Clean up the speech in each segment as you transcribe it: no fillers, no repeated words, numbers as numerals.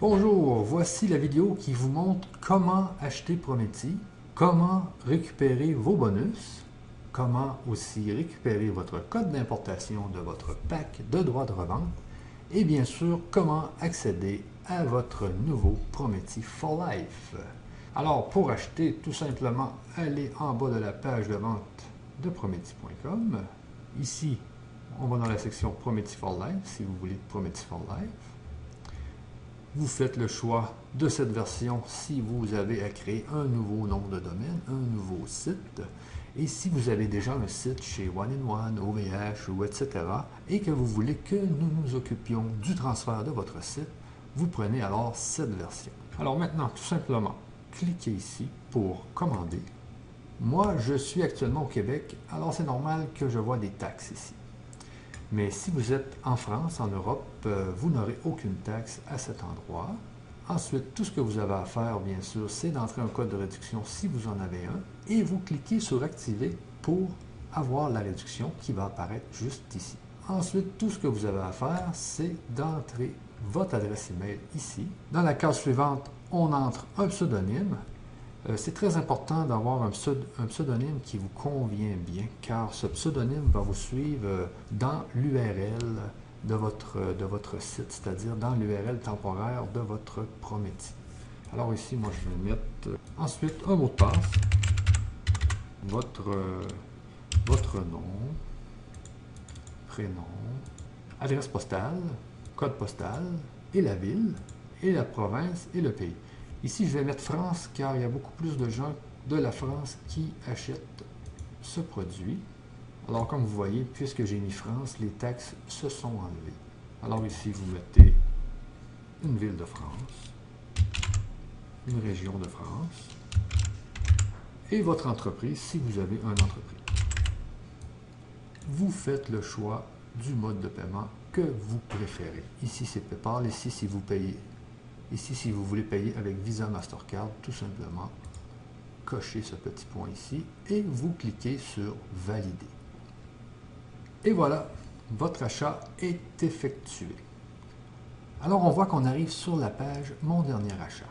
Bonjour, voici la vidéo qui vous montre comment acheter Prometi, comment récupérer vos bonus, comment aussi récupérer votre code d'importation de votre pack de droits de revente et bien sûr comment accéder à votre nouveau Prometi for Life. Alors pour acheter, tout simplement allez en bas de la page de vente de Prometi.com. Ici, on va dans la section Prometi for Life si vous voulez Prometi for Life. Vous faites le choix de cette version si vous avez à créer un nouveau nom de domaine, un nouveau site. Et si vous avez déjà un site chez One-in-One, OVH ou etc. et que vous voulez que nous nous occupions du transfert de votre site, vous prenez alors cette version. Alors maintenant, tout simplement, cliquez ici pour commander. Moi, je suis actuellement au Québec, alors c'est normal que je vois des taxes ici. Mais si vous êtes en France, en Europe, vous n'aurez aucune taxe à cet endroit. Ensuite, tout ce que vous avez à faire, bien sûr, c'est d'entrer un code de réduction si vous en avez un, et vous cliquez sur Activer pour avoir la réduction qui va apparaître juste ici. Ensuite, tout ce que vous avez à faire, c'est d'entrer votre adresse email ici. Dans la case suivante, on entre un pseudonyme. C'est très important d'avoir un pseudonyme qui vous convient bien, car ce pseudonyme va vous suivre dans l'URL de votre site, c'est-à-dire dans l'URL temporaire de votre Prometi. Alors ici, moi, je vais mettre ensuite un mot de passe, votre nom, prénom, adresse postale, code postal, et la ville, et la province, et le pays. Ici, je vais mettre France, car il y a beaucoup plus de gens de la France qui achètent ce produit. Alors, comme vous voyez, puisque j'ai mis France, les taxes se sont enlevées. Alors ici, vous mettez une ville de France, une région de France, et votre entreprise, si vous avez une entreprise. Vous faites le choix du mode de paiement que vous préférez. Ici, c'est PayPal. Ici, si vous payez. Ici, si vous voulez payer avec Visa Mastercard, tout simplement, cochez ce petit point ici et vous cliquez sur Valider. Et voilà, votre achat est effectué. Alors, on voit qu'on arrive sur la page Mon dernier achat.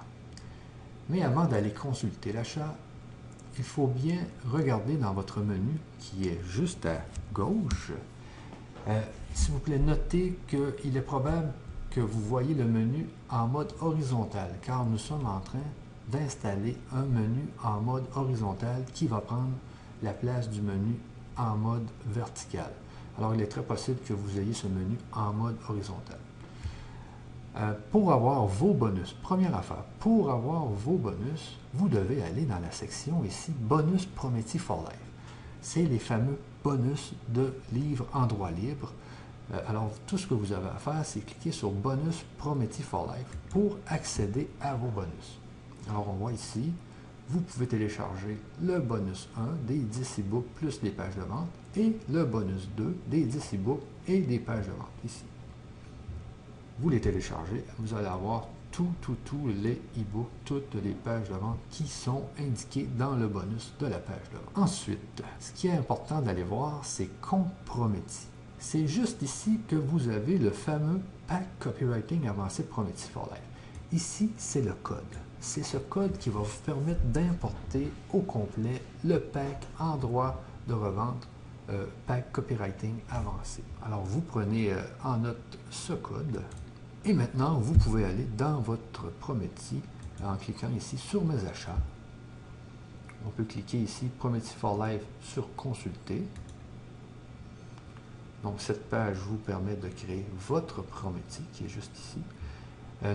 Mais avant d'aller consulter l'achat, il faut bien regarder dans votre menu qui est juste à gauche. S'il vous plaît, notez qu'il est probable que vous voyez le menu en mode horizontal, car nous sommes en train d'installer un menu en mode horizontal qui va prendre la place du menu en mode vertical. Alors, il est très possible que vous ayez ce menu en mode horizontal. Pour avoir vos bonus, première affaire, pour avoir vos bonus, vous devez aller dans la section ici, Bonus Prometi for Life. C'est les fameux bonus de livres en droit libre. Alors, tout ce que vous avez à faire, c'est cliquer sur Bonus Prometi for Life pour accéder à vos bonus. Alors, on voit ici, vous pouvez télécharger le bonus 1 des 10 e-books plus des pages de vente et le bonus 2 des 10 e-books et des pages de vente ici. Vous les téléchargez, vous allez avoir tous les e-books, toutes les pages de vente qui sont indiquées dans le bonus de la page de vente. Ensuite, ce qui est important d'aller voir, c'est Compte Prometi. C'est juste ici que vous avez le fameux Pack Copywriting Avancé Prometi for Life. Ici, c'est le code. C'est ce code qui va vous permettre d'importer au complet le pack en droit de revente Pack Copywriting Avancé. Alors, vous prenez en note ce code et maintenant, vous pouvez aller dans votre Prometi en cliquant ici sur Mes achats. On peut cliquer ici Prometi for Life sur Consulter. Donc, cette page vous permet de créer votre Prometi qui est juste ici.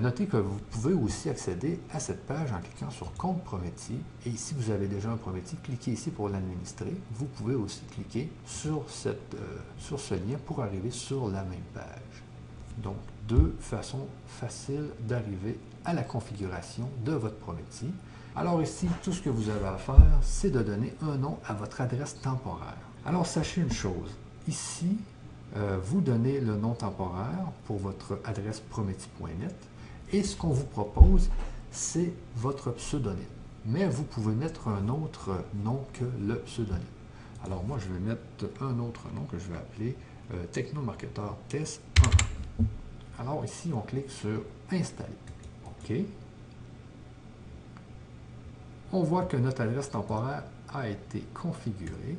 Notez que vous pouvez aussi accéder à cette page en cliquant sur Compte Prometi. Et si vous avez déjà un Prometi, cliquez ici pour l'administrer. Vous pouvez aussi cliquer sur ce lien pour arriver sur la même page. Donc, deux façons faciles d'arriver à la configuration de votre Prometi. Alors ici, tout ce que vous avez à faire, c'est de donner un nom à votre adresse temporaire. Alors, sachez une chose. Ici, vous donnez le nom temporaire pour votre adresse prometi.net et ce qu'on vous propose, c'est votre pseudonyme. Mais vous pouvez mettre un autre nom que le pseudonyme. Alors moi, je vais mettre un autre nom que je vais appeler Technomarketeur Test 1. Alors ici, on clique sur Installer. Bon, OK. On voit que notre adresse temporaire a été configurée.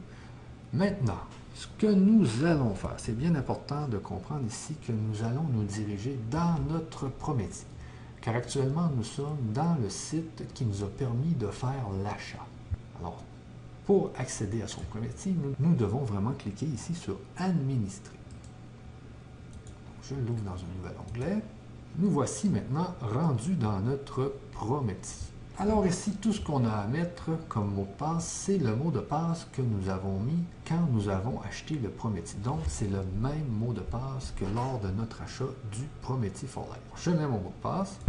Maintenant, ce que nous allons faire, c'est bien important de comprendre ici que nous allons nous diriger dans notre Prométhée. Car actuellement, nous sommes dans le site qui nous a permis de faire l'achat. Alors, pour accéder à son Prométhée, nous devons vraiment cliquer ici sur « Administrer ». Je l'ouvre dans un nouvel onglet. Nous voici maintenant rendus dans notre Prométhée. Alors ici, tout ce qu'on a à mettre comme mot de passe, c'est le mot de passe que nous avons mis quand nous avons acheté le Prométhée. Donc, c'est le même mot de passe que lors de notre achat du Prométhée for Life. Je mets mon mot de passe.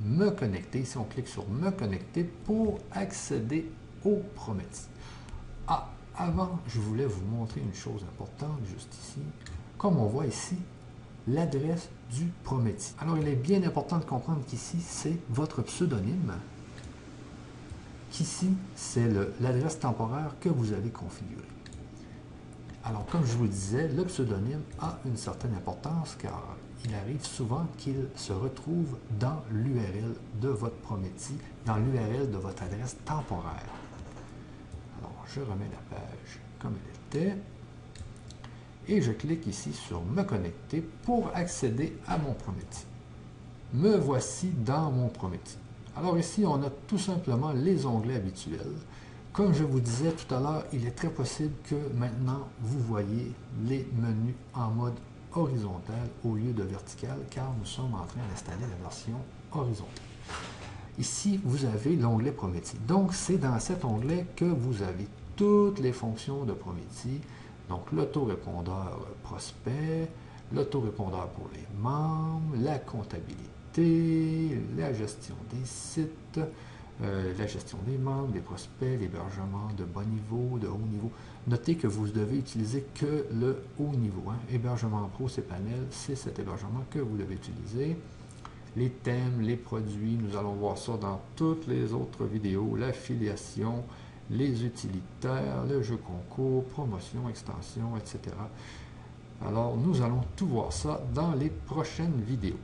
Me connecter. Ici, on clique sur Me connecter pour accéder au Prométhée. Ah, avant, je voulais vous montrer une chose importante juste ici. Comme on voit ici, l'adresse du Prométhée. Alors, il est bien important de comprendre qu'ici, c'est votre pseudonyme, qu'ici, c'est l'adresse temporaire que vous avez configurée. Alors, comme je vous le disais, le pseudonyme a une certaine importance car il arrive souvent qu'il se retrouve dans l'URL de votre Prométhée, dans l'URL de votre adresse temporaire. Alors, je remets la page comme elle était. Et je clique ici sur Me connecter pour accéder à mon Prométhée. Me voici dans mon Prométhée. Alors ici, on a tout simplement les onglets habituels. Comme je vous disais tout à l'heure, il est très possible que maintenant, vous voyez les menus en mode horizontal au lieu de vertical, car nous sommes en train d'installer la version horizontale. Ici, vous avez l'onglet Prométhée. Donc, c'est dans cet onglet que vous avez toutes les fonctions de Prométhée. Donc, l'autorépondeur prospect, l'autorépondeur pour les membres, la comptabilité, la gestion des sites, la gestion des membres, des prospects, l'hébergement de bas niveau, de haut niveau. Notez que vous devez utiliser que le haut niveau. Hébergement pro, c'est panel, c'est cet hébergement que vous devez utiliser. Les thèmes, les produits, nous allons voir ça dans toutes les autres vidéos, l'affiliation, les utilitaires, le jeu concours, promotion, extension, etc. Alors, nous allons tout voir ça dans les prochaines vidéos.